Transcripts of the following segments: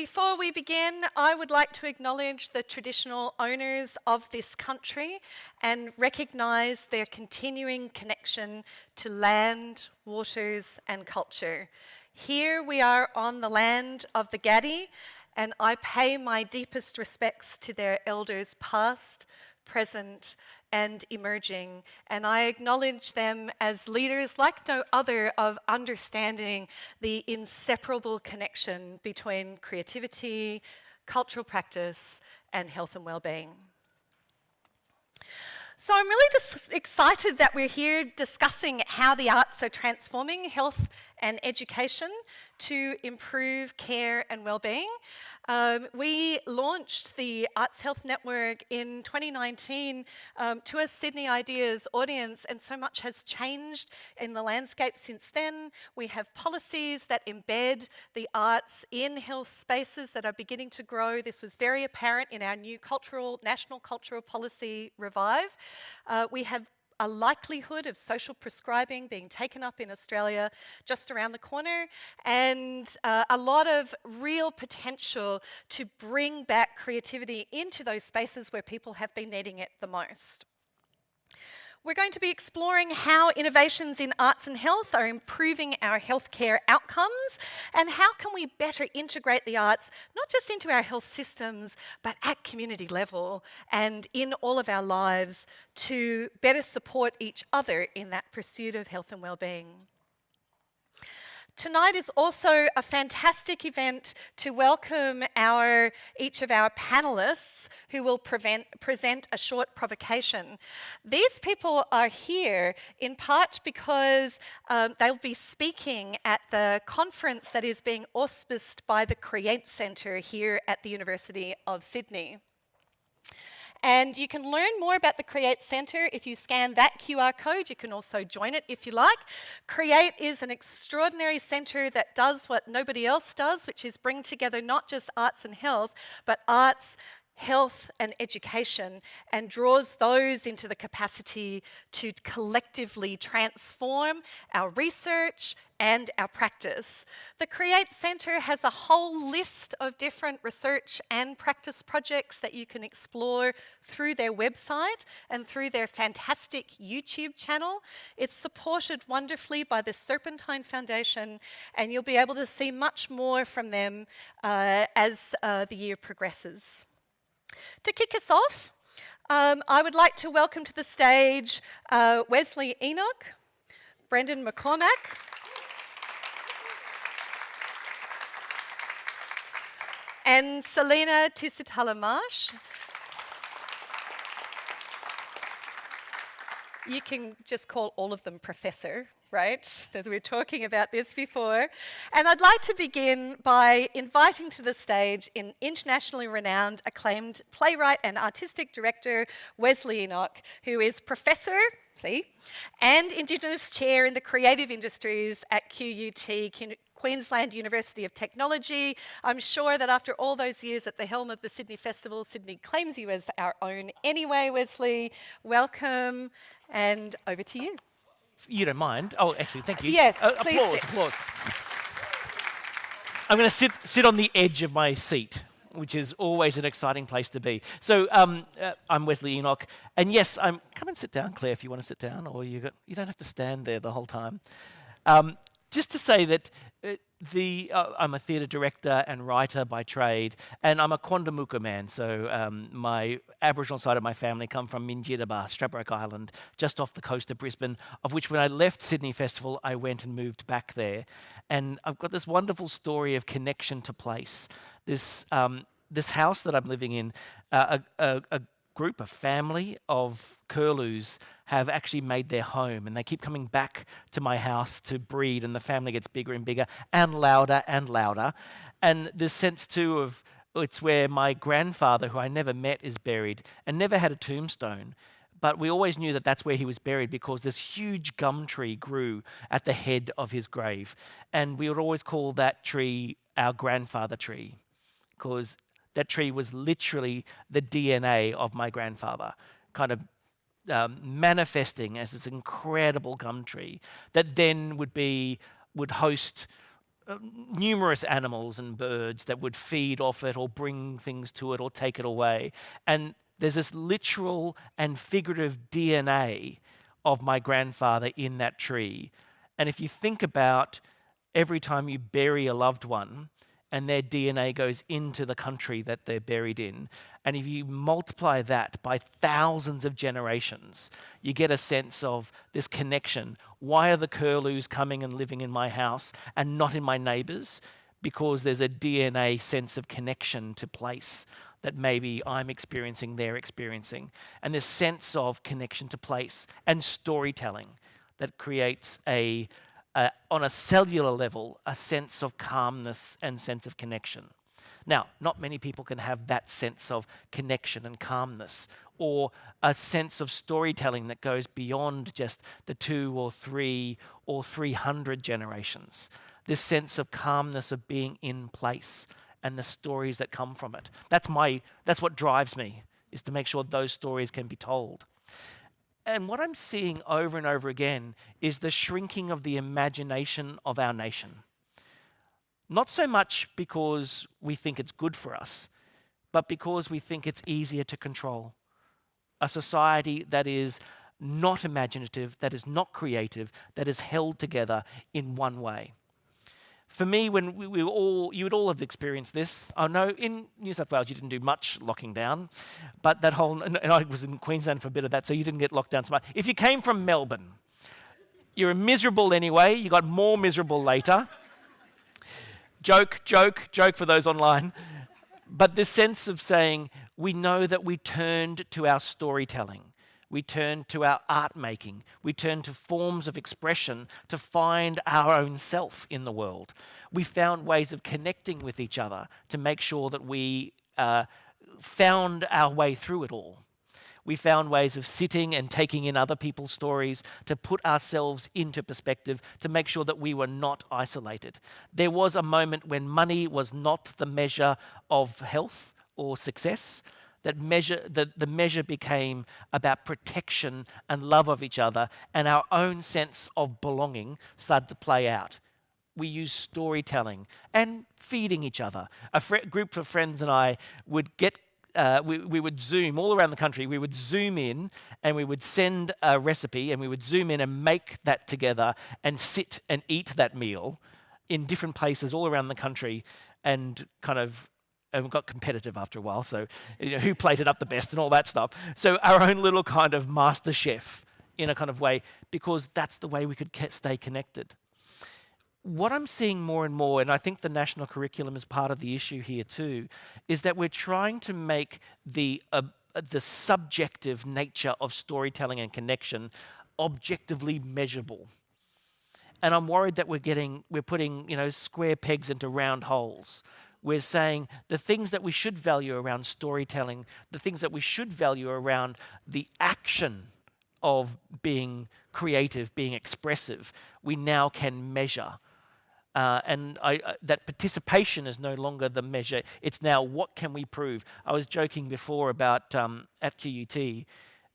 Before we begin, I would like to acknowledge the traditional owners of this country and recognise their continuing connection to land, waters and culture. Here we are on the land of the Gadi, and I pay my deepest respects to their elders past, present and emerging, and I acknowledge them as leaders like no other of understanding the inseparable connection between creativity, cultural practice and health and wellbeing. So I'm really just excited that we're here discussing how the arts are transforming health and education to improve care and wellbeing. We launched the Arts Health Network in 2019 to a Sydney Ideas audience, and so much has changed in the landscape since then. We have policies that embed the arts in health spaces that are beginning to grow. This was very apparent in our new national cultural policy Revive. We have a likelihood of social prescribing being taken up in Australia just around the corner, and a lot of real potential to bring back creativity into those spaces where people have been needing it the most. We're going to be exploring how innovations in arts and health are improving our healthcare outcomes, and how can we better integrate the arts, not just into our health systems, but at community level and in all of our lives to better support each other in that pursuit of health and wellbeing. Tonight is also a fantastic event to welcome each of our panellists who will present a short provocation. These people are here in part because they'll be speaking at the conference that is being auspiced by the Create Centre here at the University of Sydney. And you can learn more about the Create Centre if you scan that QR code. You can also join it if you like. Create is an extraordinary centre that does what nobody else does, which is bring together not just arts and health, but arts, health and education, and draws those into the capacity to collectively transform our research and our practice. The Create Centre has a whole list of different research and practice projects that you can explore through their website and through their fantastic YouTube channel. It's supported wonderfully by the Serpentine Foundation, and you'll be able to see much more from them as the year progresses. To kick us off, I would like to welcome to the stage Wesley Enoch, Brendan McCormack, and Selena Tusitala Marsh. You can just call all of them Professor, right? As we were talking about this before. And I'd like to begin by inviting to the stage an internationally renowned, acclaimed playwright and artistic director, Wesley Enoch, who is Professor, and Indigenous Chair in the Creative Industries at QUT, Queensland University of Technology. I'm sure that after all those years at the helm of the Sydney Festival, Sydney claims you as our own anyway. Wesley, welcome, and over to you. You don't mind? Oh, actually, thank you. Yes, please applause, sit. Applause. I'm going to sit on the edge of my seat, which is always an exciting place to be. So I'm Wesley Enoch, and yes, come and sit down, Claire, if you want to sit down, or you don't have to stand there the whole time. Just to say that I'm a theatre director and writer by trade, and I'm a Quandamooka man, so my Aboriginal side of my family come from Minjidaba, Stradbroke Island, just off the coast of Brisbane, of which when I left Sydney Festival, I went and moved back there. And I've got this wonderful story of connection to place. This house that I'm living in, a group, a family of curlews have actually made their home, and they keep coming back to my house to breed, and the family gets bigger and bigger and louder and louder. And this sense too of it's where my grandfather, who I never met, is buried and never had a tombstone. But we always knew that that's where he was buried because this huge gum tree grew at the head of his grave. And we would always call that tree our grandfather tree, because that tree was literally the DNA of my grandfather, kind of manifesting as this incredible gum tree that then would host numerous animals and birds that would feed off it or bring things to it or take it away. And there's this literal and figurative DNA of my grandfather in that tree. And if you think about every time you bury a loved one and their DNA goes into the country that they're buried in, and if you multiply that by thousands of generations, you get a sense of this connection. Why are the curlews coming and living in my house and not in my neighbour's? Because there's a DNA sense of connection to place that maybe I'm experiencing, they're experiencing. And this sense of connection to place and storytelling that creates on a cellular level, a sense of calmness and sense of connection. Now, not many people can have that sense of connection and calmness, or a sense of storytelling that goes beyond just the 2 or 3 or 300 generations. This sense of calmness of being in place and the stories that come from it. That's what drives me, is to make sure those stories can be told. And what I'm seeing over and over again is the shrinking of the imagination of our nation. Not so much because we think it's good for us, but because we think it's easier to control. A society that is not imaginative, that is not creative, that is held together in one way. For me, when you would all have experienced this. I know in New South Wales you didn't do much locking down, but and I was in Queensland for a bit of that, so you didn't get locked down so much. If you came from Melbourne, you're miserable anyway, you got more miserable later. Joke for those online. But this sense of saying, we know that we turned to our storytelling. We turned to our art making. We turned to forms of expression to find our own self in the world. We found ways of connecting with each other to make sure that we found our way through it all. We found ways of sitting and taking in other people's stories to put ourselves into perspective, to make sure that we were not isolated. There was a moment when money was not the measure of health or success. The measure became about protection and love of each other, and our own sense of belonging started to play out. We used storytelling and feeding each other. A group of friends and I would we would Zoom all around the country. We would Zoom in and we would send a recipe and we would Zoom in and make that together and sit and eat that meal in different places all around the country, and we got competitive after a while, so who plated up the best and all that stuff. So our own little kind of master chef in a kind of way, because that's the way we could stay connected. What I'm seeing more and more, and I think the national curriculum is part of the issue here too, is that we're trying to make the subjective nature of storytelling and connection objectively measurable. And I'm worried that we're putting square pegs into round holes. We're saying the things that we should value around storytelling, the things that we should value around the action of being creative, being expressive, we now can measure. That participation is no longer the measure. It's now, what can we prove? I was joking before about at QUT,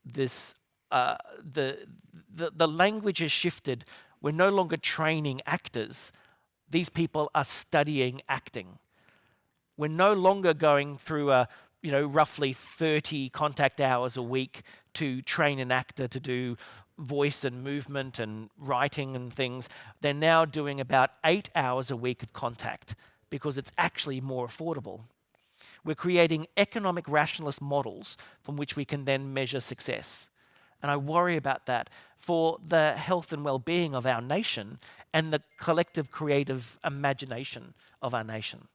the language has shifted. We're no longer training actors. These people are studying acting. We're no longer going through roughly 30 contact hours a week to train an actor to do voice and movement and writing and things. They're now doing about 8 hours a week of contact because it's actually more affordable. We're creating economic rationalist models from which we can then measure success. And I worry about that for the health and well-being of our nation and the collective creative imagination of our nation.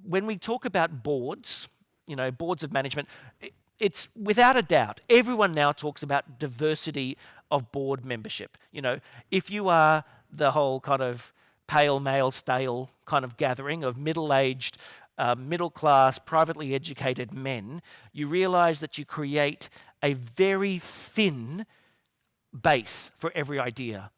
When we talk about boards, boards of management, it's without a doubt, everyone now talks about diversity of board membership. If you are the whole kind of pale, male, stale kind of gathering of middle-aged, middle-class, privately educated men, you realize that you create a very thin base for every idea.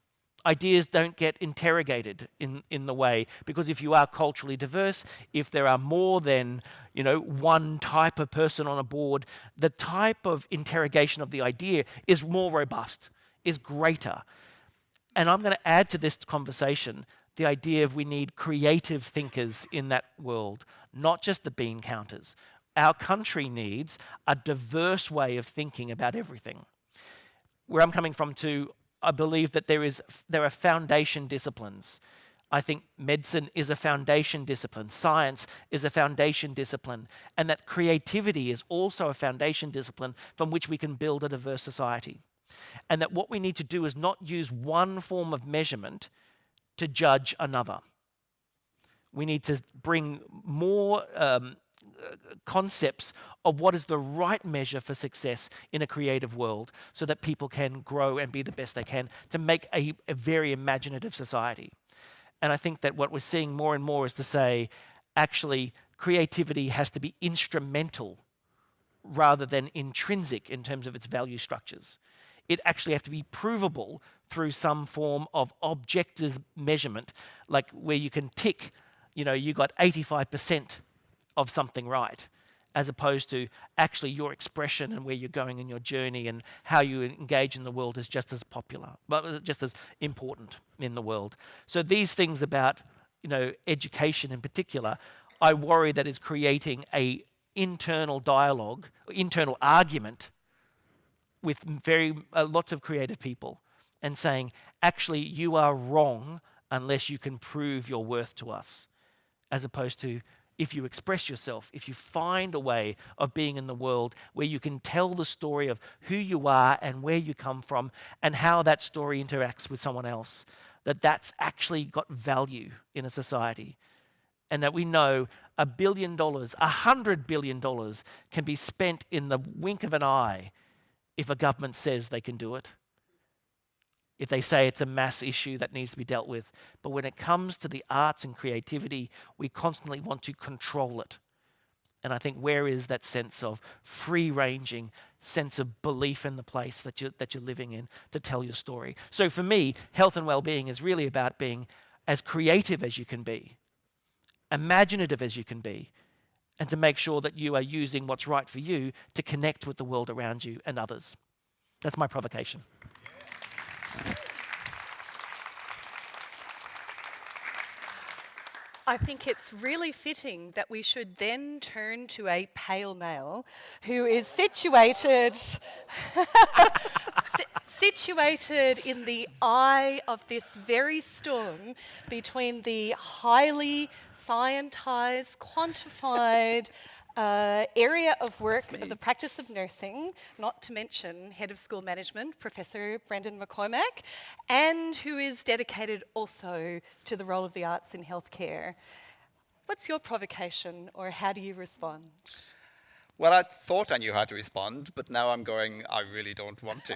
Ideas don't get interrogated in the way, because if you are culturally diverse, if there are more than one type of person on a board, the type of interrogation of the idea is more robust, is greater. And I'm going to add to this conversation the idea of we need creative thinkers in that world, not just the bean counters. Our country needs a diverse way of thinking about everything. Where I'm coming from too, I believe that there are foundation disciplines. I think medicine is a foundation discipline, science is a foundation discipline, and that creativity is also a foundation discipline from which we can build a diverse society. And that what we need to do is not use one form of measurement to judge another. We need to bring more concepts of what is the right measure for success in a creative world so that people can grow and be the best they can to make a very imaginative society. And I think that what we're seeing more and more is to say, actually, creativity has to be instrumental rather than intrinsic in terms of its value structures. It actually has to be provable through some form of objective measurement, like where you can tick, you got 85% of something right, as opposed to actually your expression and where you're going in your journey and how you engage in the world is just as popular, but just as important in the world. So these things about, education in particular, I worry that is creating a internal dialogue, internal argument with lots of creative people and saying, actually, you are wrong unless you can prove your worth to us, as opposed to if you express yourself, if you find a way of being in the world where you can tell the story of who you are and where you come from and how that story interacts with someone else, that's actually got value in a society. And that we know $1 billion, $100 billion can be spent in the wink of an eye if a government says they can do it, if they say it's a mass issue that needs to be dealt with. But when it comes to the arts and creativity, we constantly want to control it. And I think where is that sense of free-ranging, sense of belief in the place that you're living in to tell your story? So for me, health and well-being is really about being as creative as you can be, imaginative as you can be, and to make sure that you are using what's right for you to connect with the world around you and others. That's my provocation. I think it's really fitting that we should then turn to a pale male who is situated situated in the eye of this very storm between the highly scientized, quantified area of work of the practice of nursing, not to mention head of school management, Professor Brendan McCormack, and who is dedicated also to the role of the arts in healthcare. What's your provocation, or how do you respond? Well, I thought I knew how to respond, but now I'm going, I really don't want to.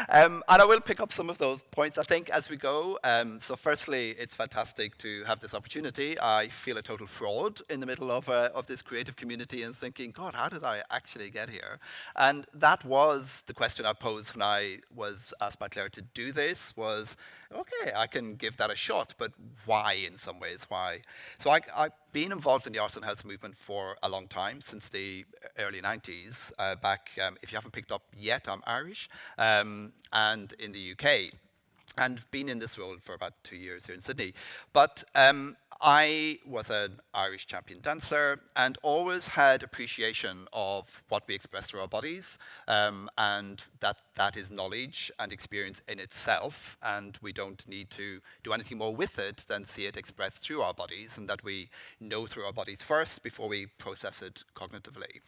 And I will pick up some of those points, I think, as we go. So firstly, it's fantastic to have this opportunity. I feel a total fraud in the middle of this creative community and thinking, God, how did I actually get here? And that was the question I posed when I was asked by Claire to do this, was, okay, I can give that a shot, but why in some ways, why? So I've been involved in the arts and health movement for a long time, since the early 90s. If you haven't picked up yet, I'm Irish, and in the UK. And been in this role for about 2 years here in Sydney. But I was an Irish champion dancer and always had appreciation of what we express through our bodies, and that is knowledge and experience in itself, and we don't need to do anything more with it than see it expressed through our bodies, and that we know through our bodies first before we process it cognitively.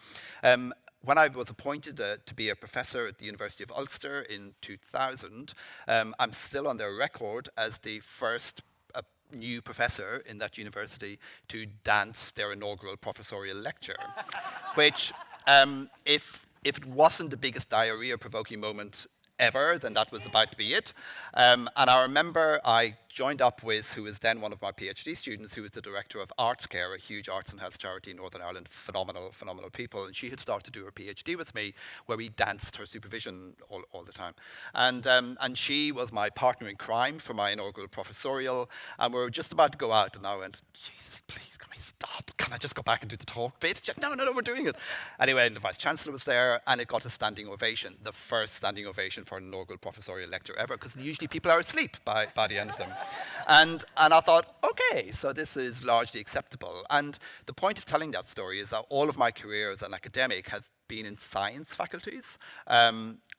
When I was appointed to be a professor at the University of Ulster in 2000, I'm still on their record as the first new professor in that university to dance their inaugural professorial lecture, which, if it wasn't the biggest diarrhea-provoking moment ever, then that was about to be it. And I remember I joined up with who was then one of my PhD students, who was the director of Arts Care, a huge arts and health charity in Northern Ireland, phenomenal people. And she had started to do her PhD with me, where we danced her supervision all the time. And she was my partner in crime for my inaugural professorial. And we were just about to go out, and I went, Jesus, please, can we stop? can I just go back and do the talk bit? No, we're doing it. Anyway, the Vice Chancellor was there, and it got a standing ovation, the first standing ovation for an inaugural professorial lecture ever, because usually people are asleep by the end of them. And I thought, okay, so this is largely acceptable. And the point of telling that story is that all of my career as an academic has been in science faculties,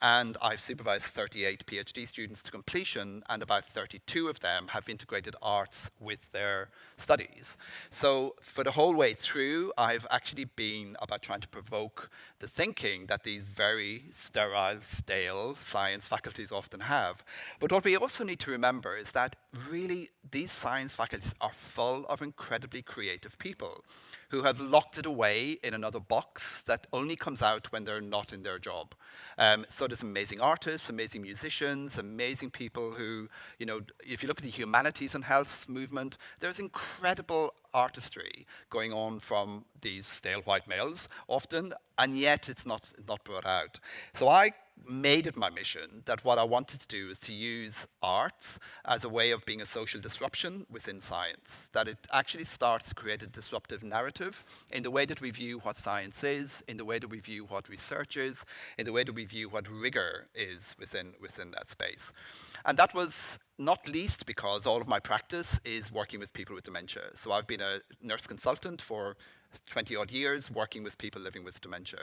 and I've supervised 38 PhD students to completion, and about 32 of them have integrated arts with their studies. So for the whole way through, I've actually been about trying to provoke the thinking that these very sterile, stale science faculties often have. But what we also need to remember is that really these science faculties are full of incredibly creative people who have locked it away in another box that only comes out when they're not in their job. So there's amazing artists, amazing musicians, amazing people who, if you look at the humanities and health movement, there's incredible artistry going on from these stale white males often, and yet it's not brought out. So I made it my mission that what I wanted to do is to use arts as a way of being a social disruption within science, that it actually starts to create a disruptive narrative in the way that we view what science is, in the way that we view what research is, in the way that we view what rigor is within that space. And that was not least because all of my practice is working with people with dementia. So I've been a nurse consultant for 20 odd years working with people living with dementia.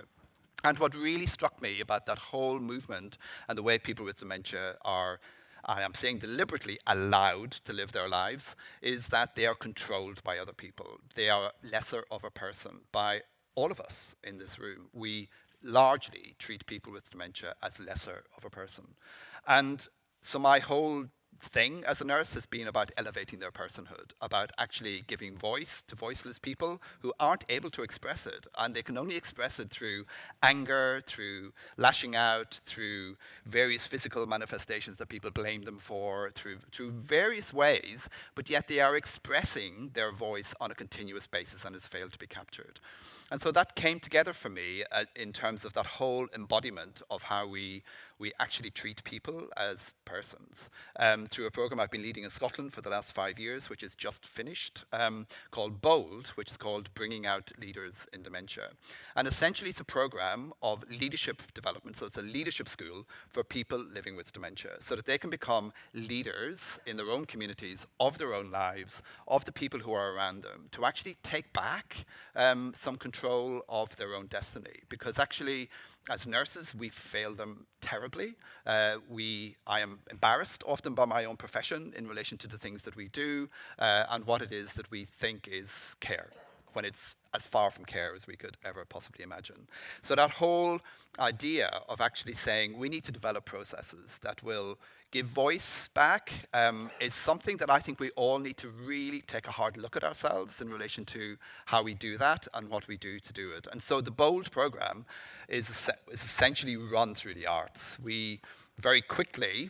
And what really struck me about that whole movement and the way people with dementia are, I am saying deliberately, allowed to live their lives, is that they are controlled by other people. They are lesser of a person by all of us in this room. We largely treat people with dementia as lesser of a person. And so my whole thing as a nurse has been about elevating their personhood, about actually giving voice to voiceless people who aren't able to express it, and they can only express it through anger, through lashing out, through various physical manifestations that people blame them for, through various ways, but yet they are expressing their voice on a continuous basis and has failed to be captured. And so that came together for me in terms of that whole embodiment of how we actually treat people as persons through a program I've been leading in Scotland for the last 5 years, which is just finished, called BOLD, which is called Bringing Out Leaders in Dementia. And essentially it's a program of leadership development, so it's a leadership school for people living with dementia, so that they can become leaders in their own communities, of their own lives, of the people who are around them, to actually take back some control of their own destiny. Because actually, as nurses, we fail them terribly. I am embarrassed often by my own profession in relation to the things that we do and what it is that we think is care, when it's as far from care as we could ever possibly imagine. So that whole idea of actually saying we need to develop processes that will give voice back is something that I think we all need to really take a hard look at ourselves in relation to how we do that and what we do to do it. And so the BOLD program is essentially run through the arts. We very quickly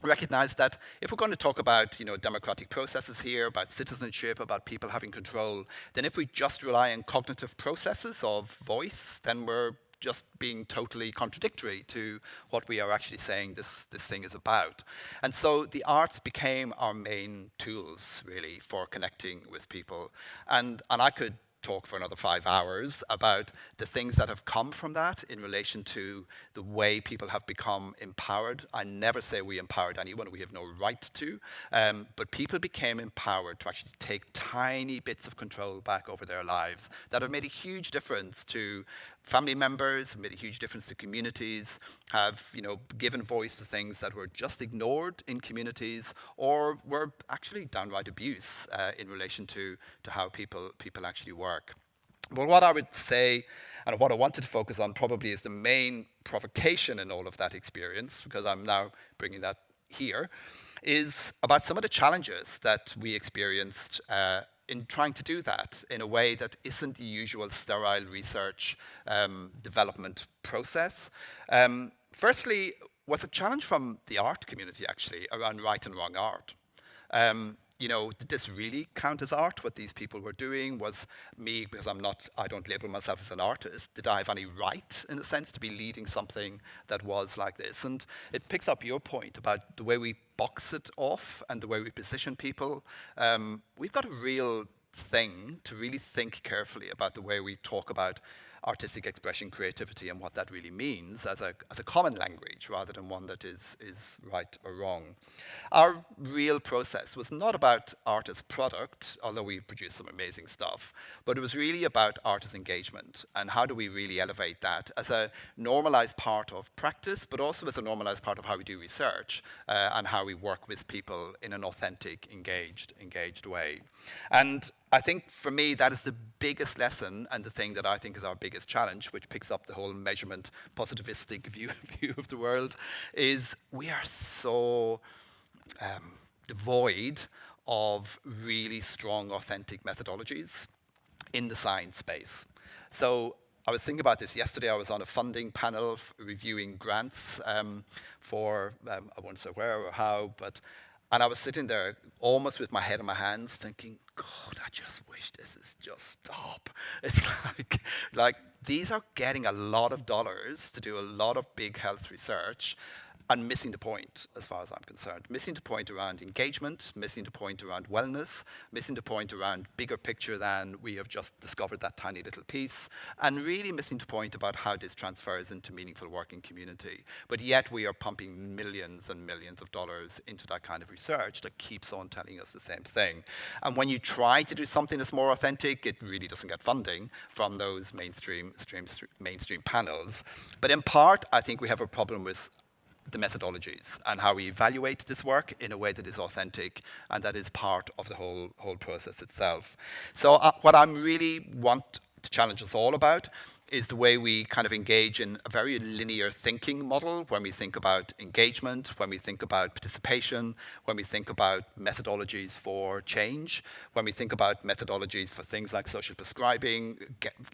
recognize that if we're going to talk about democratic processes here, about citizenship, about people having control, then if we just rely on cognitive processes of voice, then we're just being totally contradictory to what we are actually saying this thing is about. And so the arts became our main tools, really, for connecting with people. And I could talk for another 5 hours about the things that have come from that in relation to the way people have become empowered. I never say we empowered anyone, we have no right to, but people became empowered to actually take tiny bits of control back over their lives that have made a huge difference to family members, made a huge difference to communities, have given voice to things that were just ignored in communities or were actually downright abuse in relation to how people actually work. But what I would say, and what I wanted to focus on probably is the main provocation in all of that experience, because I'm now bringing that here, is about some of the challenges that we experienced in trying to do that in a way that isn't the usual sterile research development process. Firstly, was a challenge from the art community, actually, around right and wrong art. Did this really count as art? What these people were doing was me, because I don't label myself as an artist. Did I have any right, in a sense, to be leading something that was like this? And it picks up your point about the way we box it off and the way we position people. We've got a real thing to really think carefully about the way we talk about artistic expression, creativity, and what that really means as a common language rather than one that is right or wrong. Our real process was not about art as product, although we produced some amazing stuff, but it was really about art as engagement and how do we really elevate that as a normalized part of practice, but also as a normalized part of how we do research and how we work with people in an authentic, engaged way. And I think for me, that is the biggest lesson and the thing that I think is our biggest challenge, which picks up the whole measurement positivistic view of the world, is we are so devoid of really strong, authentic methodologies in the science space. So I was thinking about this yesterday. I was on a funding panel reviewing grants for, I won't say where or how, and I was sitting there almost with my head in my hands thinking, God, I just wish this is just stop. It's like these are getting a lot of dollars to do a lot of big health research and missing the point as far as I'm concerned. Missing the point around engagement, missing the point around wellness, missing the point around bigger picture than we have just discovered that tiny little piece, and really missing the point about how this transfers into meaningful working community. But yet we are pumping millions and millions of dollars into that kind of research that keeps on telling us the same thing. And when you try to do something that's more authentic, it really doesn't get funding from those mainstream panels. But in part, I think we have a problem with the methodologies and how we evaluate this work in a way that is authentic and that is part of the whole process itself. So what I really want to challenge us all about is the way we kind of engage in a very linear thinking model when we think about engagement, when we think about participation, when we think about methodologies for change, when we think about methodologies for things like social prescribing,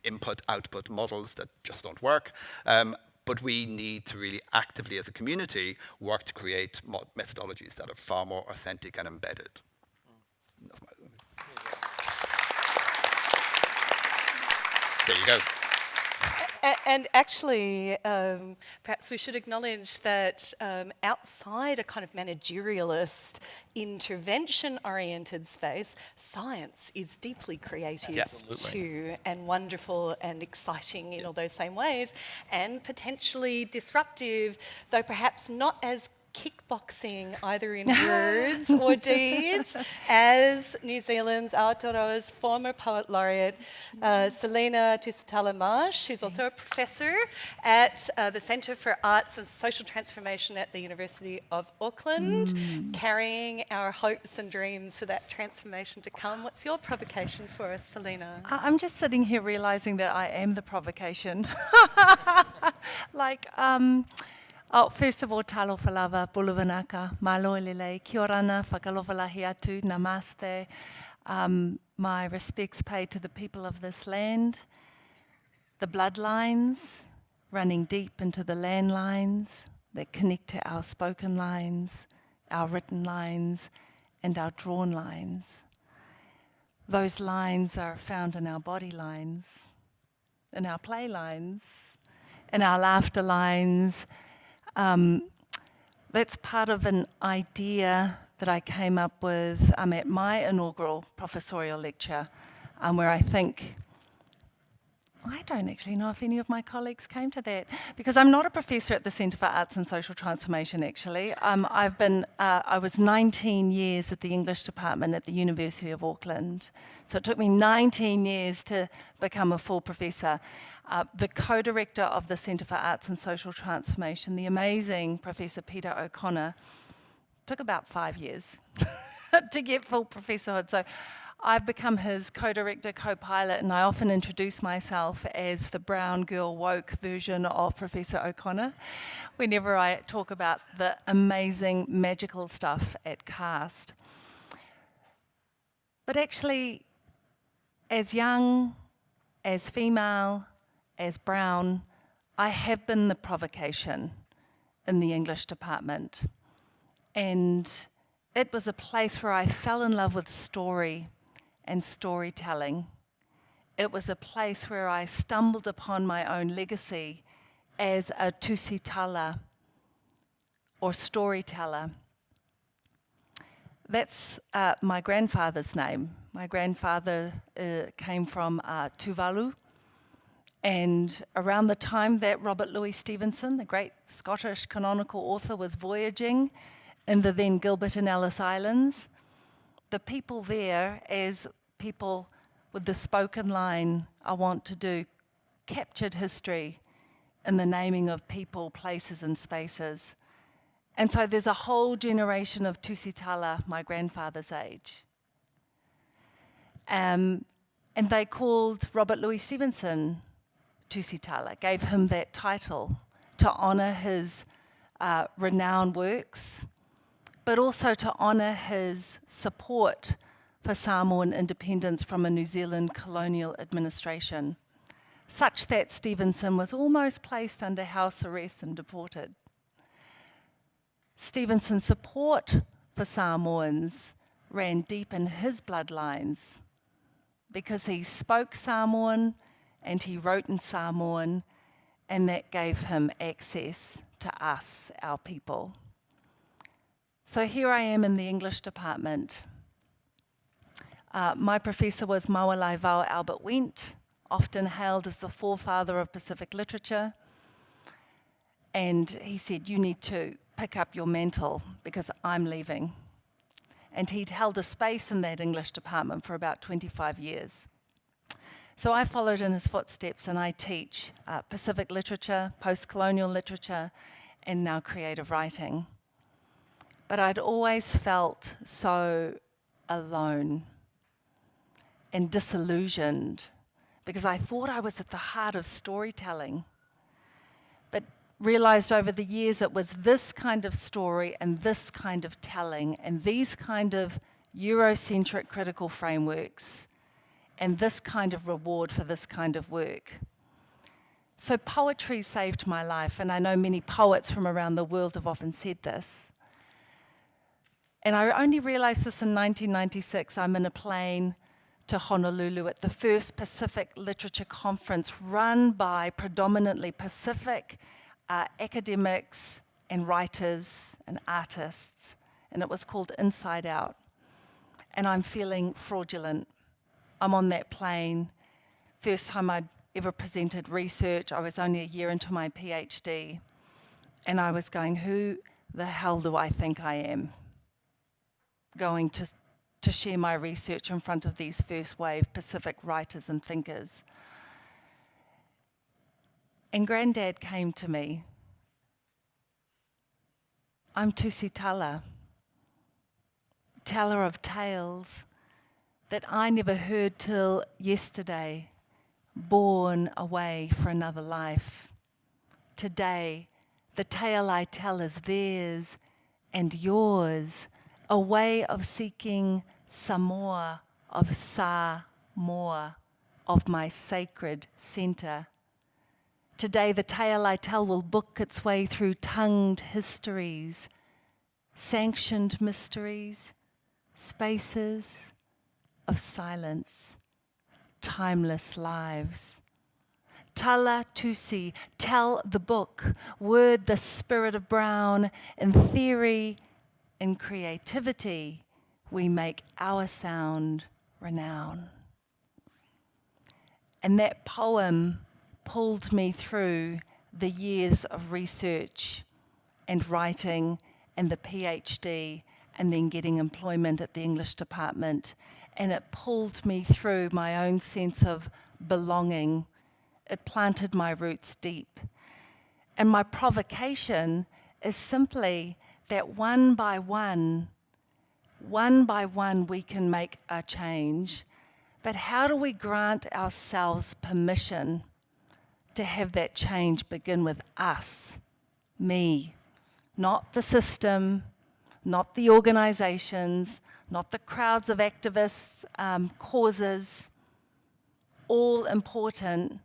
input-output models that just don't work. But we need to really actively, as a community, work to create methodologies that are far more authentic and embedded. There you go. And actually, perhaps we should acknowledge that outside a kind of managerialist, intervention-oriented space, science is deeply creative too, and wonderful and exciting in all those same ways, and potentially disruptive, though perhaps not as kickboxing either in words or deeds as New Zealand's Aotearoa's former poet laureate Selena Tusitala Marsh, who's also a professor at the Centre for Arts and Social Transformation at the University of Auckland, carrying our hopes and dreams for that transformation to come. What's your provocation for us, Selena? I'm just sitting here realising that I am the provocation. First of all, talo falava, buluvanaka, malo lele, kia orana, whakalowalahi atu, namaste. My respects paid to the people of this land, the bloodlines running deep into the landlines that connect to our spoken lines, our written lines, and our drawn lines. Those lines are found in our body lines, in our play lines, in our laughter lines. That's part of an idea that I came up with at my inaugural professorial lecture, where I think, I don't actually know if any of my colleagues came to that, because I'm not a professor at the Centre for Arts and Social Transformation, actually. I was 19 years at the English department at the University of Auckland, so it took me 19 years to become a full professor. The co-director of the Centre for Arts and Social Transformation, the amazing Professor Peter O'Connor, took about 5 years to get full professorhood. So I've become his co-director, co-pilot, and I often introduce myself as the brown girl woke version of Professor O'Connor whenever I talk about the amazing magical stuff at CAST. But actually, as young, as female, as brown, I have been the provocation in the English department. And it was a place where I fell in love with story and storytelling. It was a place where I stumbled upon my own legacy as a Tusitala, or storyteller. That's my grandfather's name. My grandfather came from Tuvalu, and around the time that Robert Louis Stevenson, the great Scottish canonical author, was voyaging in the then Gilbert and Ellice Islands, the people there, as people with the spoken line, "I want to do," captured history in the naming of people, places, and spaces. And so there's a whole generation of Tusitala, my grandfather's age. And they called Robert Louis Stevenson Tusitala, gave him that title to honour his renowned works, but also to honour his support for Samoan independence from a New Zealand colonial administration, such that Stevenson was almost placed under house arrest and deported. Stevenson's support for Samoans ran deep in his bloodlines because he spoke Samoan and he wrote in Samoan, and that gave him access to us, our people. So here I am in the English department. My professor was Mawalai Vau Albert Wendt, often hailed as the forefather of Pacific literature. And he said, "You need to pick up your mantle because I'm leaving." And he'd held a space in that English department for about 25 years. So I followed in his footsteps, and I teach Pacific literature, post-colonial literature, and now creative writing. But I'd always felt so alone and disillusioned because I thought I was at the heart of storytelling, but realized over the years it was this kind of story and this kind of telling and these kind of Eurocentric critical frameworks and this kind of reward for this kind of work. So poetry saved my life, and I know many poets from around the world have often said this. And I only realized this in 1996. I'm in a plane to Honolulu at the first Pacific Literature Conference run by predominantly Pacific academics and writers and artists, and it was called Inside Out. And I'm feeling fraudulent. I'm on that plane. First time I'd ever presented research. I was only a year into my PhD, and I was going, who the hell do I think I am? Going to share my research in front of these first wave Pacific writers and thinkers. And Granddad came to me. I'm Tusitala, teller of tales that I never heard till yesterday, born away for another life. Today, the tale I tell is theirs and yours, a way of seeking some more of Sa more, of my sacred center. Today, the tale I tell will book its way through tongued histories, sanctioned mysteries, spaces of silence, timeless lives. Tala Tusi, tell the book, word the spirit of brown, in theory, in creativity, we make our sound renown. And that poem pulled me through the years of research and writing and the PhD and then getting employment at the English department. And it pulled me through my own sense of belonging. It planted my roots deep. And my provocation is simply that one by one, we can make a change. But how do we grant ourselves permission to have that change begin with us, me, not the system, not the organizations, not the crowds of activists, causes, all important,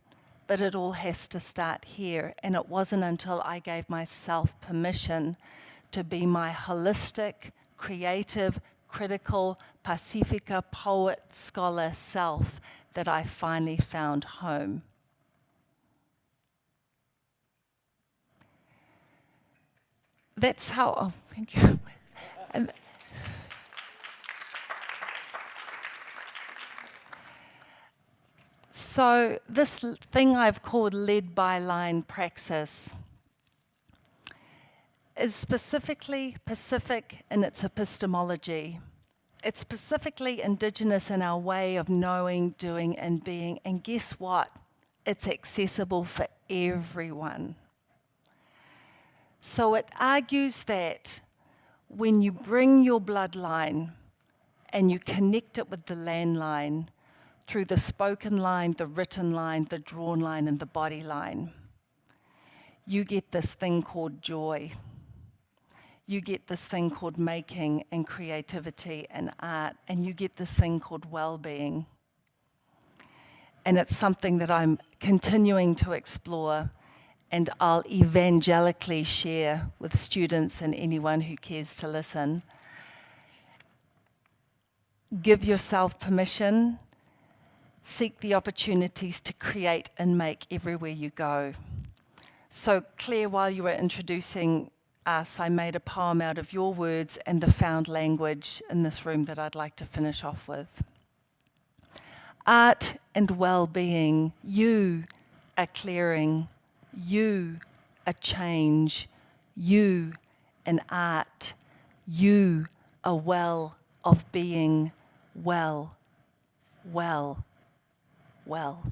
but it all has to start here. And it wasn't until I gave myself permission to be my holistic, creative, critical, Pacifica poet, scholar self that I finally found home. That's how, oh, thank you. So this thing I've called led by line praxis is specifically Pacific in its epistemology. It's specifically indigenous in our way of knowing, doing, and being. And guess what? It's accessible for everyone. So it argues that when you bring your bloodline and you connect it with the landline through the spoken line, the written line, the drawn line, and the body line, you get this thing called joy. You get this thing called making and creativity and art, and you get this thing called well-being. And it's something that I'm continuing to explore, and I'll evangelically share with students and anyone who cares to listen. Give yourself permission. Seek the opportunities to create and make everywhere you go. So Claire, while you were introducing us, I made a poem out of your words and the found language in this room that I'd like to finish off with. Art and well-being, you are clearing, you a change, you an art, you a well of being, well, well, well.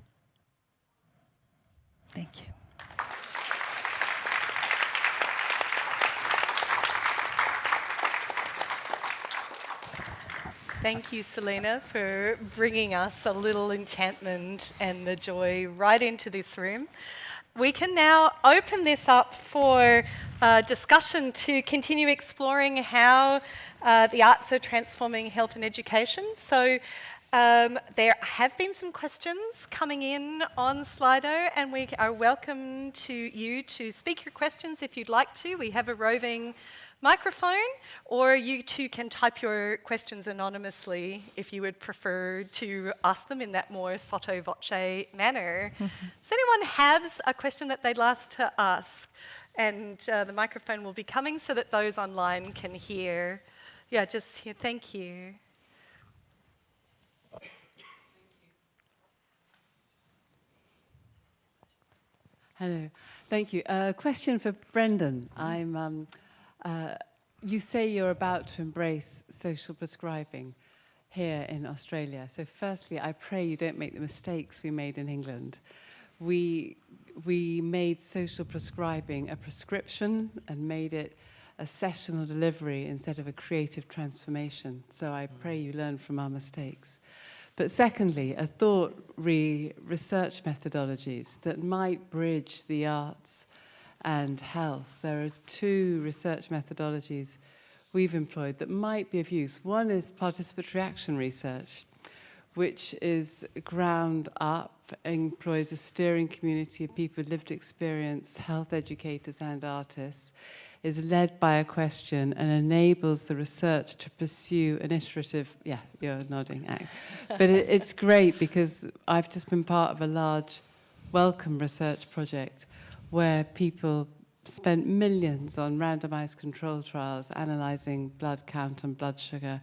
Thank you. Thank you, Selena, for bringing us a little enchantment and the joy right into this room. We can now open this up for discussion to continue exploring how the arts are transforming health and education. So there have been some questions coming in on Slido, and we are welcome to you to speak your questions if you'd like to. We have a roving microphone, or you too can type your questions anonymously if you would prefer to ask them in that more sotto voce manner. Does anyone have a question that they'd like to ask? And the microphone will be coming so that those online can hear. Yeah, just here. Thank you. Hello, thank you. Question for Brendan. You say you're about to embrace social prescribing here in Australia. So firstly, I pray you don't make the mistakes we made in England. We made social prescribing a prescription and made it a sessional delivery instead of a creative transformation. So I pray you learn from our mistakes. But secondly, a thought research methodologies that might bridge the arts and health. There are two research methodologies we've employed that might be of use. One is participatory action research, which is ground up, employs a steering community of people with lived experience, health educators and artists, is led by a question and enables the research to pursue an iterative, yeah, you're nodding, but it's great because I've just been part of a large welcome research project where people spent millions on randomized control trials analyzing blood count and blood sugar,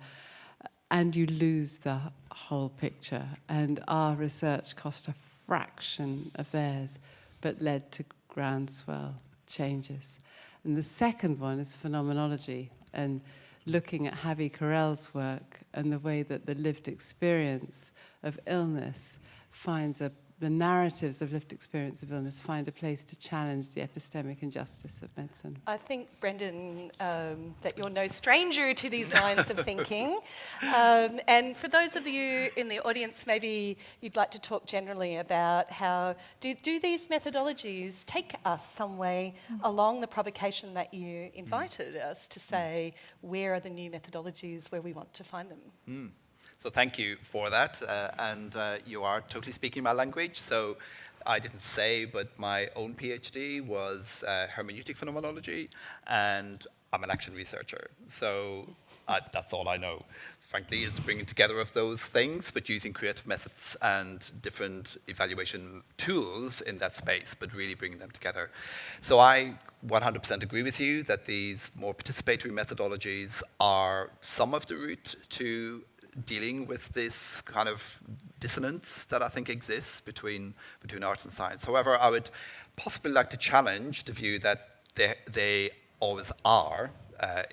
and you lose the whole picture. And our research cost a fraction of theirs, but led to groundswell changes. And the second one is phenomenology, and looking at Javi Carell's work and the way that the lived experience of illness finds the narratives of lived experience of illness find a place to challenge the epistemic injustice of medicine. I think, Brendan, that you're no stranger to these lines of thinking. And for those of you in the audience, maybe you'd like to talk generally about how do these methodologies take us some way along the provocation that you invited us to say, where are the new methodologies where we want to find them? So thank you for that, and you are totally speaking my language. So I didn't say, but my own PhD was hermeneutic phenomenology, and I'm an action researcher. So that's all I know, frankly, is the bringing together of those things, but using creative methods and different evaluation tools in that space, but really bringing them together. So I 100% agree with you that these more participatory methodologies are some of the route to dealing with this kind of dissonance that I think exists between arts and science. However, I would possibly like to challenge the view that they always are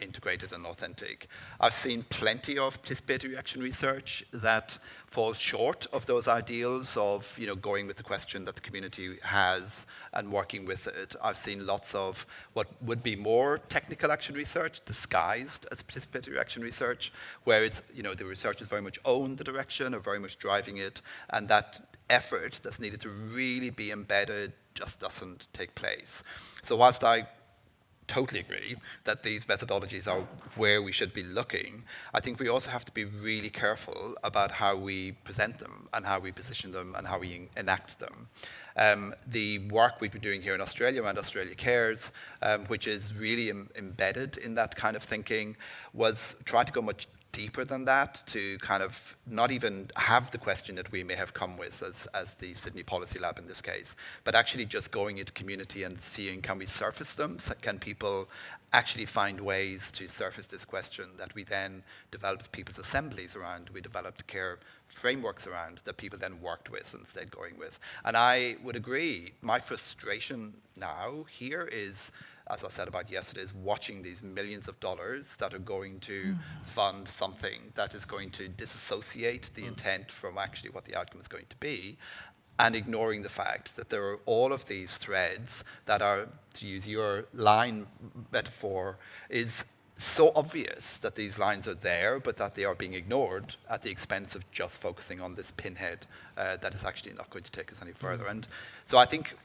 integrated and authentic. I've seen plenty of participatory action research that falls short of those ideals of going with the question that the community has and working with it. I've seen lots of what would be more technical action research disguised as participatory action research, where it's the researchers very much own the direction or very much driving it, and that effort that's needed to really be embedded just doesn't take place. So whilst I totally agree that these methodologies are where we should be looking, I think we also have to be really careful about how we present them and how we position them and how we enact them. The work we've been doing here in Australia around Australia Cares, which is really embedded in that kind of thinking, was trying to go much deeper than that, to kind of not even have the question that we may have come with as the Sydney Policy Lab in this case, but actually just going into community and seeing, can we surface them? Can people actually find ways to surface this question that we then developed people's assemblies around, we developed care frameworks around, that people then worked with and stayed going with. And I would agree, my frustration now here is, as I said about yesterday, is watching these millions of dollars that are going to fund something that is going to disassociate the intent from actually what the outcome is going to be, and ignoring the fact that there are all of these threads that are, to use your line metaphor, is so obvious that these lines are there, but that they are being ignored at the expense of just focusing on this pinhead that is actually not going to take us any further. And so I think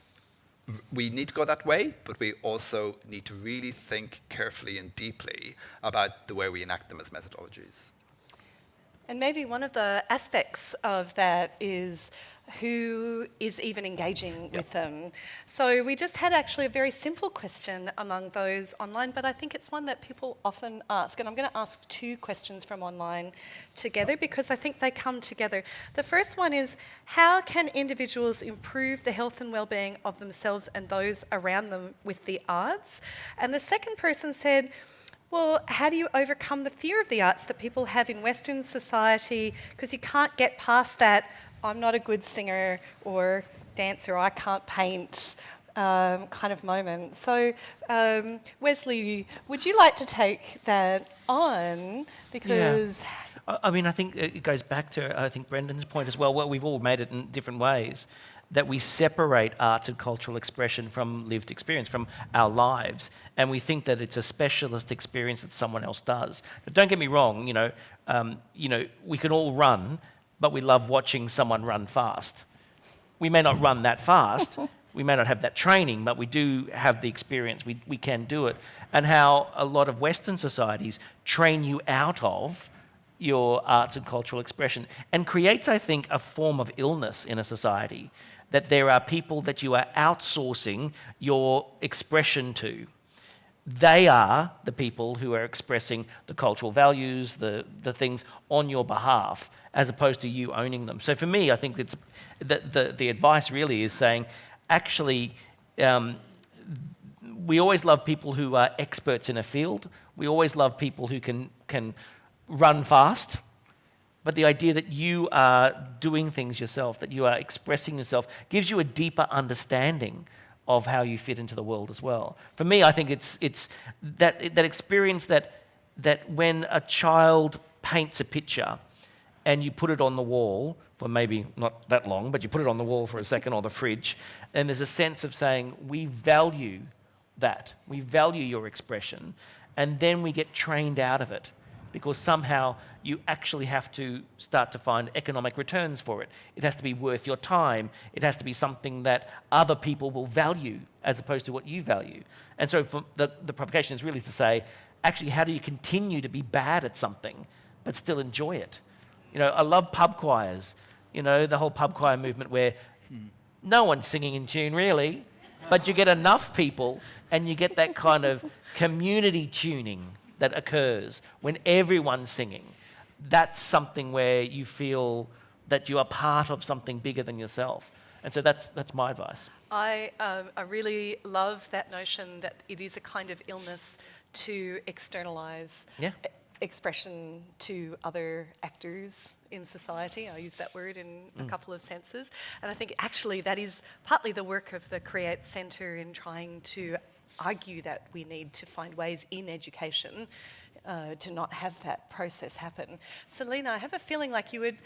we need to go that way, but we also need to really think carefully and deeply about the way we enact them as methodologies. And maybe one of the aspects of that is who is even engaging with them. So we just had actually a very simple question among those online, but I think it's one that people often ask. And I'm going to ask two questions from online together because I think they come together. The first one is, how can individuals improve the health and well-being of themselves and those around them with the arts? And the second person said, well, how do you overcome the fear of the arts that people have in Western society? Because you can't get past that, I'm not a good singer or dancer, I can't paint kind of moment. So, Wesley, would you like to take that on? Because I mean, I think it goes back to, I think, Brendan's point as well. Well, we've all made it in different ways, that we separate arts and cultural expression from lived experience, from our lives, and we think that it's a specialist experience that someone else does. But don't get me wrong, we can all run, but we love watching someone run fast. We may not run that fast, we may not have that training, but we do have the experience, we can do it. And how a lot of Western societies train you out of your arts and cultural expression, and creates, I think, a form of illness in a society, that there are people that you are outsourcing your expression to. They are the people who are expressing the cultural values, the things on your behalf, as opposed to you owning them. So for me, I think it's the advice really is saying, actually, we always love people who are experts in a field. We always love people who can run fast. But the idea that you are doing things yourself, that you are expressing yourself, gives you a deeper understanding of how you fit into the world as well. For me, I think it's that experience that when a child paints a picture and you put it on the wall for maybe not that long, but you put it on the wall for a second, or the fridge, and there's a sense of saying, we value that. We value your expression. And then we get trained out of it, because somehow you actually have to start to find economic returns for it. It has to be worth your time. It has to be something that other people will value as opposed to what you value. And so for the provocation is really to say, actually, how do you continue to be bad at something but still enjoy it? I love pub choirs, the whole pub choir movement where no one's singing in tune really, but you get enough people and you get that kind of community tuning that occurs when everyone's singing. That's something where you feel that you are part of something bigger than yourself. And so that's my advice. I really love that notion that it is a kind of illness to externalise expression to other actors in society. I use that word in a couple of senses. And I think actually that is partly the work of the Create Centre in trying to argue that we need to find ways in education to not have that process happen. Selena, I have a feeling like you would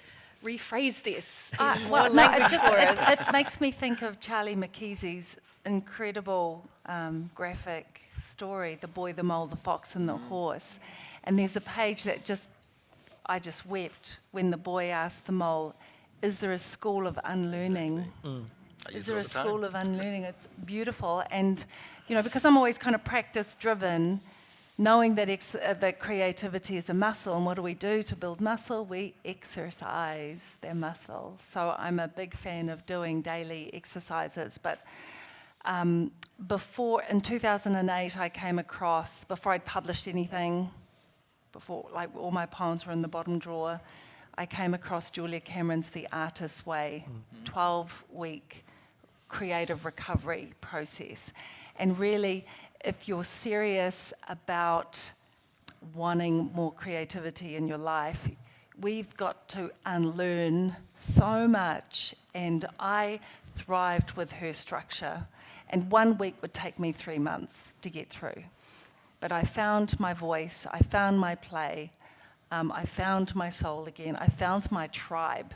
rephrase this in more language for us. It makes me think of Charlie McKeesy's incredible graphic story, The Boy, the Mole, the Fox and the Horse. And there's a page that I just wept when the boy asked the mole, is there a school of unlearning? Is there a school of unlearning? It's beautiful. And, you know, because I'm always kind of practice-driven, knowing that that creativity is a muscle, and what do we do to build muscle? We exercise their muscle. So I'm a big fan of doing daily exercises. But in 2008, I came across, before I'd published anything, before like all my poems were in the bottom drawer, I came across Julia Cameron's The Artist's Way, 12-week creative recovery process. And really, if you're serious about wanting more creativity in your life, we've got to unlearn so much. And I thrived with her structure. And 1 week would take me 3 months to get through. But I found my voice, I found my play, I found my soul again, I found my tribe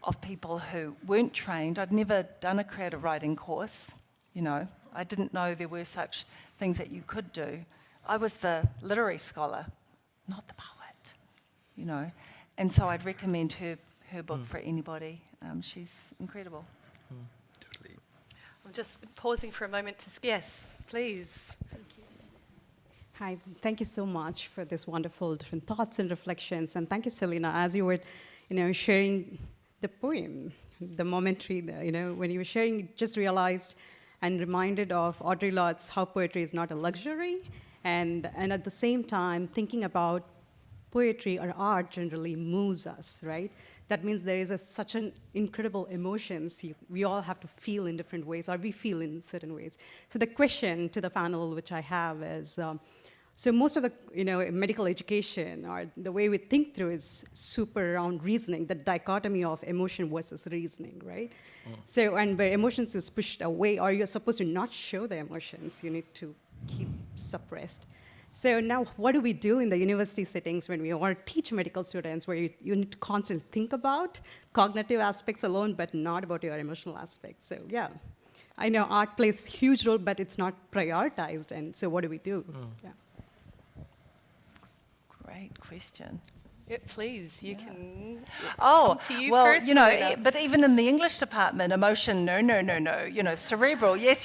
of people who weren't trained. I'd never done a creative writing course, you know. I didn't know there were such things that you could do. I was the literary scholar, not the poet, you know. And so I'd recommend her book for anybody. She's incredible. Totally. I'm just pausing for a moment to, yes, please. Hi, thank you so much for this wonderful different thoughts and reflections. And thank you, Selena, as you were, sharing the poem, the momentary, when you were sharing, just realized and reminded of Audre Lorde's How Poetry is Not a Luxury. And at the same time, thinking about poetry or art generally moves us, right? That means there is such an incredible emotions we all have to feel in different ways, or we feel in certain ways. So the question to the panel, which I have is, so most of the medical education or the way we think through is super around reasoning, the dichotomy of emotion versus reasoning, right? So, and where emotions is pushed away, or you're supposed to not show the emotions, you need to keep suppressed. So now what do we do in the university settings when we want to teach medical students where you need to constantly think about cognitive aspects alone, but not about your emotional aspects? So yeah, I know art plays a huge role, but it's not prioritized. And so what do we do? Yeah. Great question. Yeah, please, you can. Oh, to you well, first, Selena. but even in the English department, emotion, no, cerebral, yes,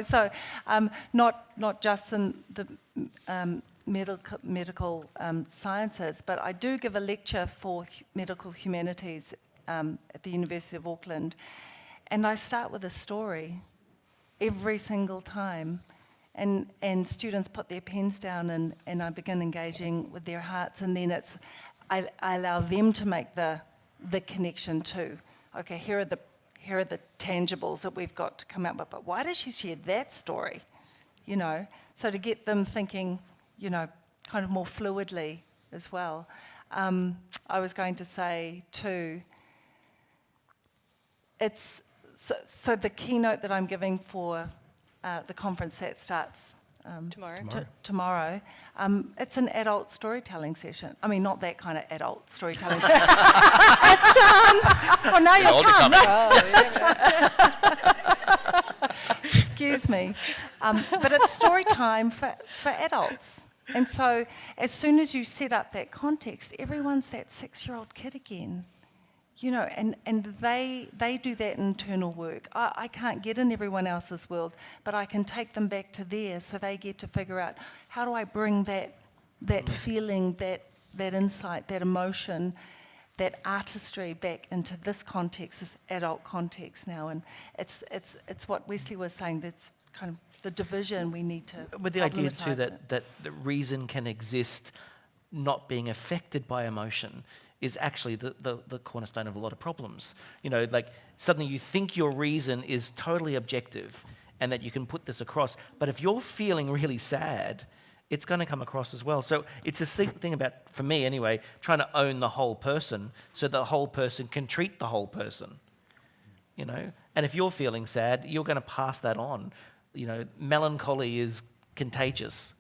so not just in the medical sciences, but I do give a lecture for medical humanities at the University of Auckland, and I start with a story every single time. And students put their pens down and I begin engaging with their hearts, and then I allow them to make the connection to, okay, here are the tangibles that we've got to come up with, but why did she share that story? So to get them thinking, kind of more fluidly as well. I was going to say too, it's so the keynote that I'm giving for the conference that starts tomorrow. It's an adult storytelling session. I mean, not that kind of adult storytelling. It's oh, now you'll come. Excuse me. But it's story time for adults. And so as soon as you set up that context, everyone's that 6-year-old kid again. And they do that internal work. I can't get in everyone else's world, but I can take them back to theirs, so they get to figure out, how do I bring that feeling, that insight, that emotion, that artistry back into this context, this adult context now. And it's what Wesley was saying, that's kind of the division we need to with the idea too that the reason can exist not being affected by emotion is actually the cornerstone of a lot of problems. Like suddenly you think your reason is totally objective and that you can put this across, but if you're feeling really sad it's going to come across as well. So it's this thing about, for me anyway, trying to own the whole person so the whole person can treat the whole person, you know? And if you're feeling sad, you're going to pass that on. You know, melancholy is contagious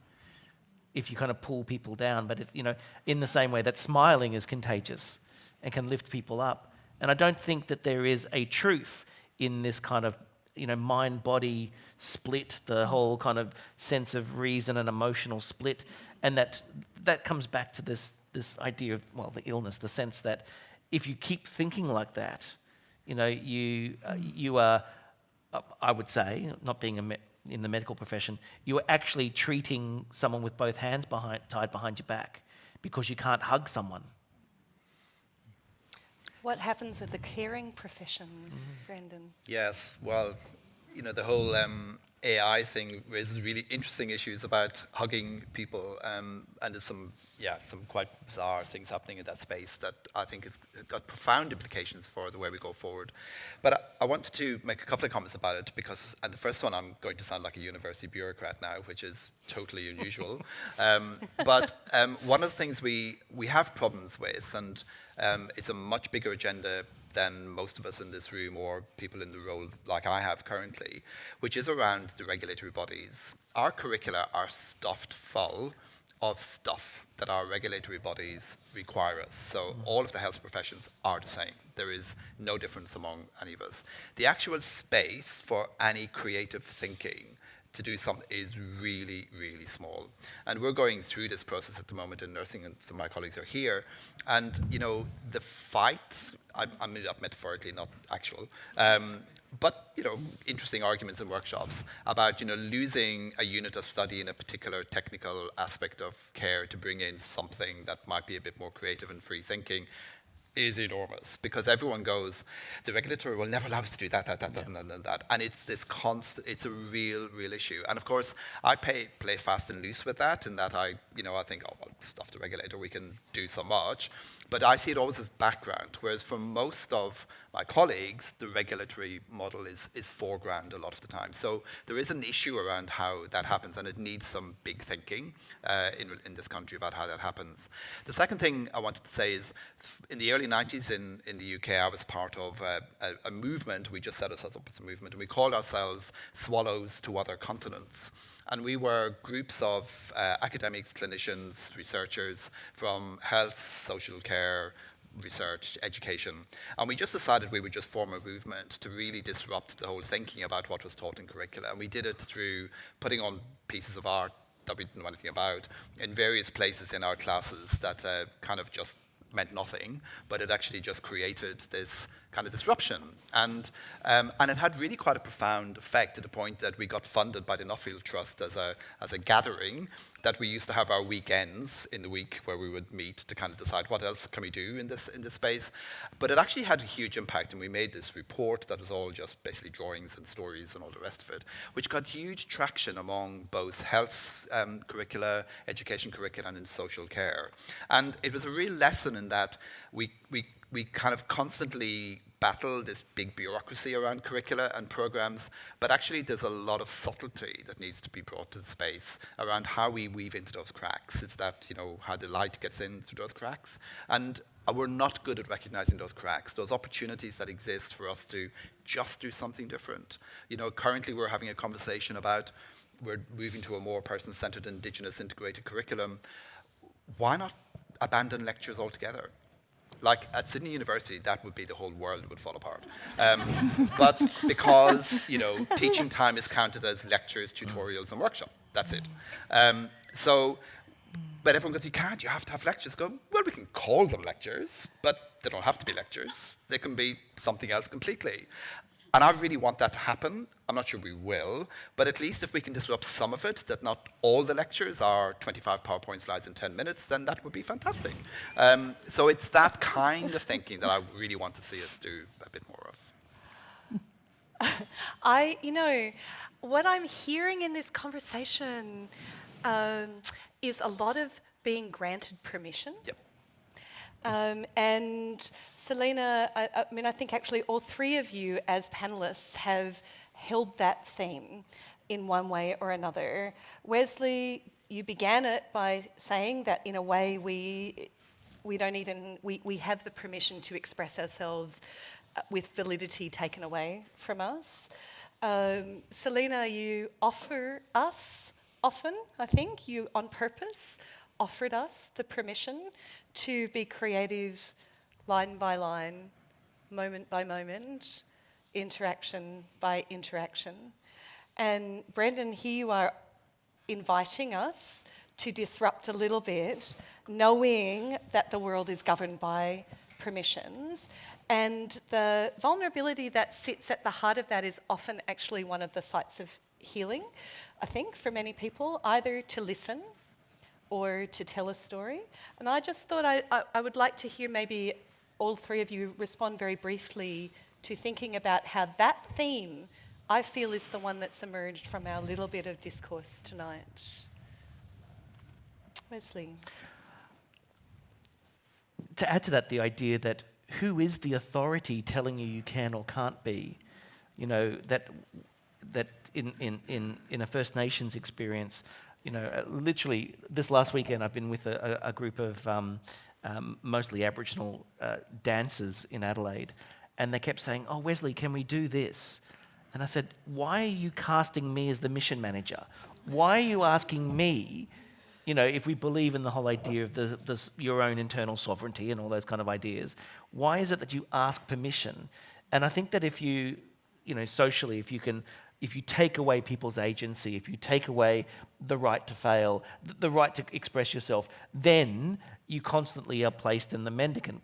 if you kind of pull people down. But, if, you know, in the same way that smiling is contagious and can lift people up. And I don't think that there is a truth in this kind of, you know, mind-body split, the whole kind of sense of reason and emotional split. And that comes back to this idea of, well, the illness, the sense that if you keep thinking like that, you know, you are, I would say, not being in the medical profession, you are actually treating someone with both hands tied behind your back because you can't hug someone. What happens with the caring profession, Brendan? Yes, well, you know, the whole AI thing raises really interesting issues about hugging people, and there's some quite bizarre things happening in that space that I think has got profound implications for the way we go forward. But I wanted to make a couple of comments about it because, and the first one, I'm going to sound like a university bureaucrat now, which is totally unusual. But one of the things we have problems with, and it's a much bigger agenda than most of us in this room or people in the role like I have currently, which is around the regulatory bodies. Our curricula are stuffed full of stuff that our regulatory bodies require us. So all of the health professions are the same. There is no difference among any of us. The actual space for any creative thinking to do something is really, really small. And we're going through this process at the moment in nursing, and some of my colleagues are here. And, you know, the fights, I mean that metaphorically, not actual, but, you know, interesting arguments and workshops about, you know, losing a unit of study in a particular technical aspect of care to bring in something that might be a bit more creative and free thinking is enormous, because everyone goes, the regulator will never allow us to do that, and it's this constant, it's a real issue. And of course, I play fast and loose with that, in that I think, oh, well, stuff the regulator, we can do so much. But I see it always as background, whereas for most of my colleagues, the regulatory model is foreground a lot of the time. So there is an issue around how that happens, and it needs some big thinking in this country about how that happens. The second thing I wanted to say is, in the early 90s in the UK, I was part of a movement. We just set ourselves up as a movement, and we called ourselves Swallows to Other Continents. And we were groups of academics, clinicians, researchers from health, social care, research, education. And we just decided we would just form a movement to really disrupt the whole thinking about what was taught in curricula. And we did it through putting on pieces of art that we didn't know anything about in various places in our classes that kind of just meant nothing, but it actually just created this kind of disruption. And it had really quite a profound effect, to the point that we got funded by the Nuffield Trust as a gathering, that we used to have our weekends in the week where we would meet to kind of decide what else can we do in this space. But it actually had a huge impact, and we made this report that was all just basically drawings and stories and all the rest of it, which got huge traction among both health curricula, education curricula, and in social care. And it was a real lesson in that we kind of constantly battle this big bureaucracy around curricula and programs, but actually there's a lot of subtlety that needs to be brought to the space around how we weave into those cracks. It's that, you know, how the light gets in through those cracks. And we're not good at recognizing those cracks, those opportunities that exist for us to just do something different. You know, currently we're having a conversation about, we're moving to a more person-centered, Indigenous integrated curriculum. Why not abandon lectures altogether? Like at Sydney University, that would be the whole world would fall apart. But because, you know, teaching time is counted as lectures, tutorials, and workshops. That's it. But everyone goes, you have to have lectures. Go, well, we can call them lectures, but they don't have to be lectures. They can be something else completely. And I really want that to happen. I'm not sure we will, but at least if we can disrupt some of it, that not all the lectures are 25 PowerPoint slides in 10 minutes, then that would be fantastic. So it's that kind of thinking that I really want to see us do a bit more of. What I'm hearing in this conversation is a lot of being granted permission. Yep. And Selena, I think actually all three of you as panelists have held that theme in one way or another. Wesley, you began it by saying that in a way we have the permission to express ourselves with validity taken away from us. Selena, you offer us often, I think, you on purpose offered us the permission to be creative line by line, moment by moment, interaction by interaction. And Brendan, here you are inviting us to disrupt a little bit, knowing that the world is governed by permissions. And the vulnerability that sits at the heart of that is often actually one of the sites of healing, I think, for many people, either to listen or to tell a story. And I just thought I would like to hear maybe all three of you respond very briefly to thinking about how that theme, I feel, is the one that's emerged from our little bit of discourse tonight. Wesley. To add to that, the idea that who is the authority telling you can or can't be? You know, that in a First Nations experience, you know, literally this last weekend I've been with a group of mostly Aboriginal dancers in Adelaide, and they kept saying, "Oh, Wesley, can we do this?" And I said, "Why are you casting me as the mission manager? Why are you asking me, you know, if we believe in the whole idea of your own internal sovereignty and all those kind of ideas, why is it that you ask permission?" And I think that if you know, socially, if you take away people's agency, if you take away the right to fail, the right to express yourself, then you constantly are placed in the mendicant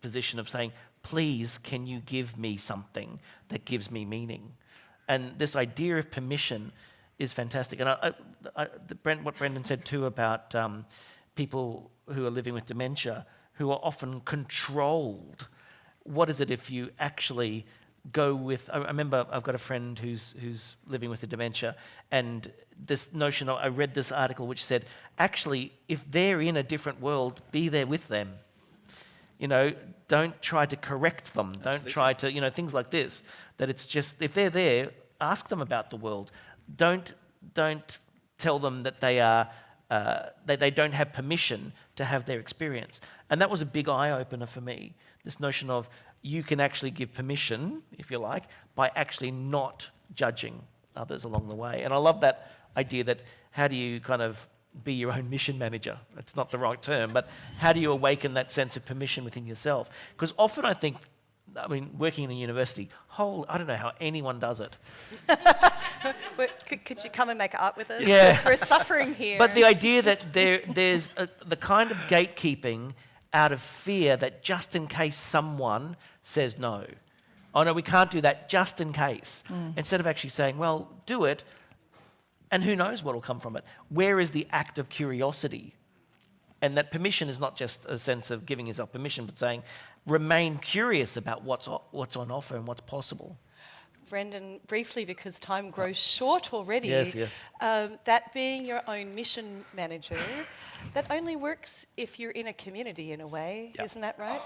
position of saying, "Please, can you give me something that gives me meaning?" And this idea of permission is fantastic. And what Brendan said too about people who are living with dementia, who are often controlled. What is it if you actually go with... I remember I've got a friend who's living with a dementia, and this notion, I read this article which said, actually, if they're in a different world, be there with them. You know, don't try to correct them. Absolutely. Don't try to, you know, things like this. That it's just, if they're there, ask them about the world. Don't tell them that they are they don't have permission to have their experience. And that was a big eye-opener for me. This notion of you can actually give permission, if you like, by actually not judging others along the way. And I love that idea that how do you kind of be your own mission manager? It's not the right term, but how do you awaken that sense of permission within yourself? Because often I think, I mean, working in a university, I don't know how anyone does it. Could you come and make art with us? Yeah. We're suffering here. But the idea that there's the kind of gatekeeping out of fear that just in case someone says no. Oh no, we can't do that just in case. Instead of actually saying, well, do it, and who knows what will come from it. Where is the act of curiosity? And that permission is not just a sense of giving yourself permission, but saying, remain curious about what's on offer and what's possible. Brendan, briefly, because time grows short already. Yes. That being your own mission manager, that only works if you're in a community in a way, Isn't that right?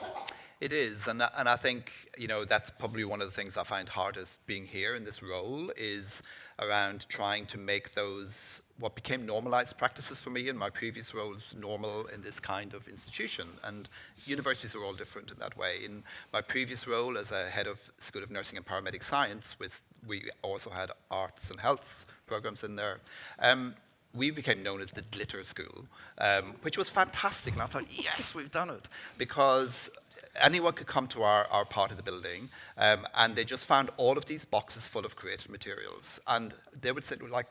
It is, and I think, you know, that's probably one of the things I find hardest being here in this role is around trying to make those, what became normalized practices for me in my previous roles, normal in this kind of institution. And universities are all different in that way. In my previous role as a head of School of Nursing and Paramedic Science, we also had arts and health programs in there. We became known as the Glitter School, which was fantastic. And I thought, yes, we've done it. Because anyone could come to our part of the building, and they just found all of these boxes full of creative materials. And they would say, like,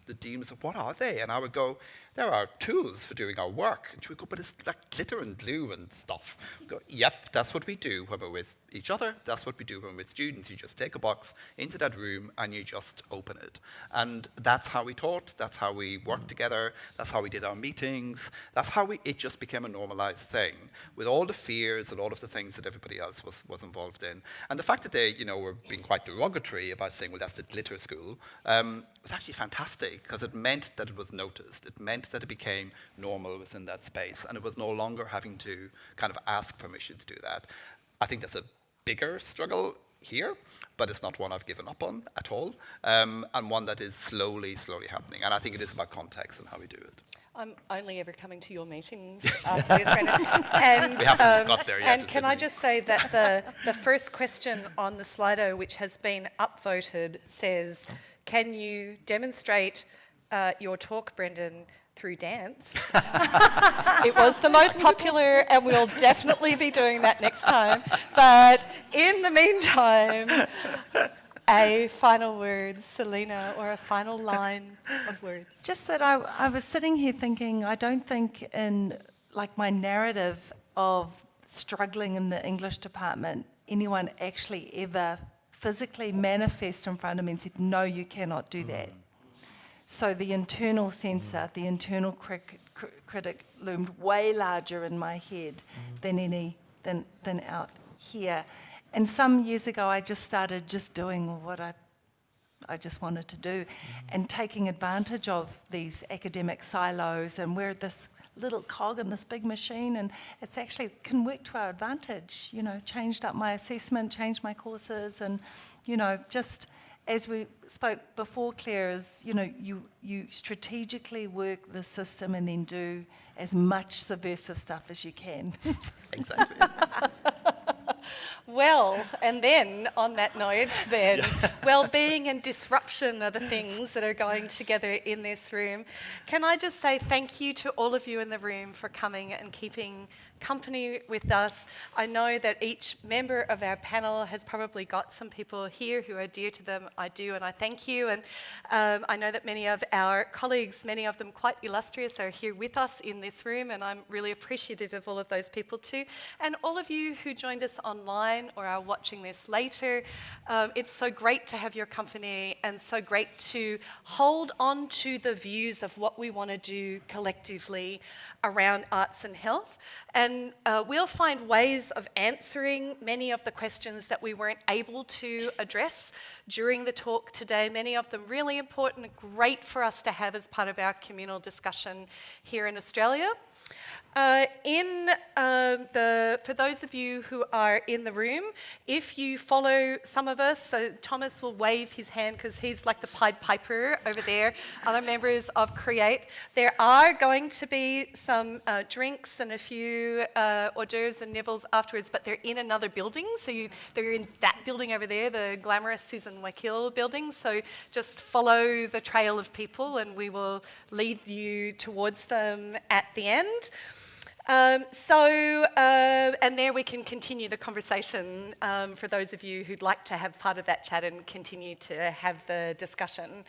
the dean would say, what are they? And I would go, there are tools for doing our work. And she would go, but it's like glitter and glue and stuff. I'd go, yep, that's what we do when we're with each other. That's what we do when we're with students. You just take a box into that room and you just open it. And that's how we taught. That's how we worked together. That's how we did our meetings. That's how it just became a normalized thing with all the fears and all of the things that everybody else was involved in. And the fact that they, you know, were being quite derogatory about saying, well, that's the glitter school, was actually fantastic because it meant that it was noticed. It meant that it became normal within that space, and it was no longer having to kind of ask permission to do that. I think that's a bigger struggle here, but it's not one I've given up on at all, and one that is slowly happening. And I think it is about context and how we do it. I'm only ever coming to your meetings after this, Brendan. And, We haven't got there yet. And can I just say that the first question on the Slido, which has been upvoted, says, can you demonstrate your talk, Brendan, through dance? It was the most popular, and we'll definitely be doing that next time. But in the meantime, a final word, Selina, or a final line of words. Just that I was sitting here thinking, I don't think in like my narrative of struggling in the English department, anyone actually ever physically manifest in front of me and said, no, you cannot do that. So the internal censor, the internal critic loomed way larger in my head than out here. And some years ago, I just started just doing what I just wanted to do, and taking advantage of these academic silos, and we're this little cog in this big machine, and it's actually can work to our advantage. You know, changed up my assessment, changed my courses, and you know, just as we spoke before, Claire, is you strategically work the system and then do as much subversive stuff as you can. Exactly. Well, and then on that note, then well-being and disruption are the things that are going together in this room. Can I just say thank you to all of you in the room for coming and keeping company with us. I know that each member of our panel has probably got some people here who are dear to them. I do, and I thank you. And I know that many of our colleagues, many of them quite illustrious, are here with us in this room, and I'm really appreciative of all of those people too. And all of you who joined us online or are watching this later, it's so great to have your company and so great to hold on to the views of what we want to do collectively around arts and health. And we'll find ways of answering many of the questions that we weren't able to address during the talk today. Many of them really important and great for us to have as part of our communal discussion here in Australia. For those of you who are in the room, if you follow some of us, so Thomas will wave his hand because he's like the Pied Piper over there, other members of Create. There are going to be some drinks and a few hors d'oeuvres and nibbles afterwards, but they're in another building. So they're in that building over there, the glamorous Susan Wakil building. So just follow the trail of people and we will lead you towards them at the end. And there we can continue the conversation for those of you who'd like to have part of that chat and continue to have the discussion.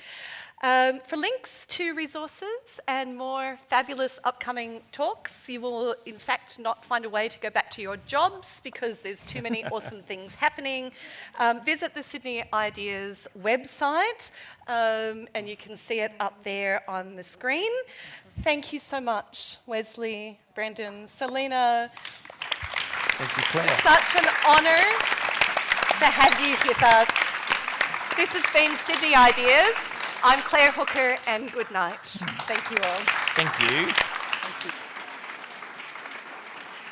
For links to resources and more fabulous upcoming talks, you will in fact not find a way to go back to your jobs because there's too many awesome things happening. Visit the Sydney Ideas website and you can see it up there on the screen. Thank you so much, Wesley, Brendan, Selina. Thank you, Claire. Such an honour to have you with us. This has been Sydney Ideas. I'm Claire Hooker, and good night. Thank you all. Thank you.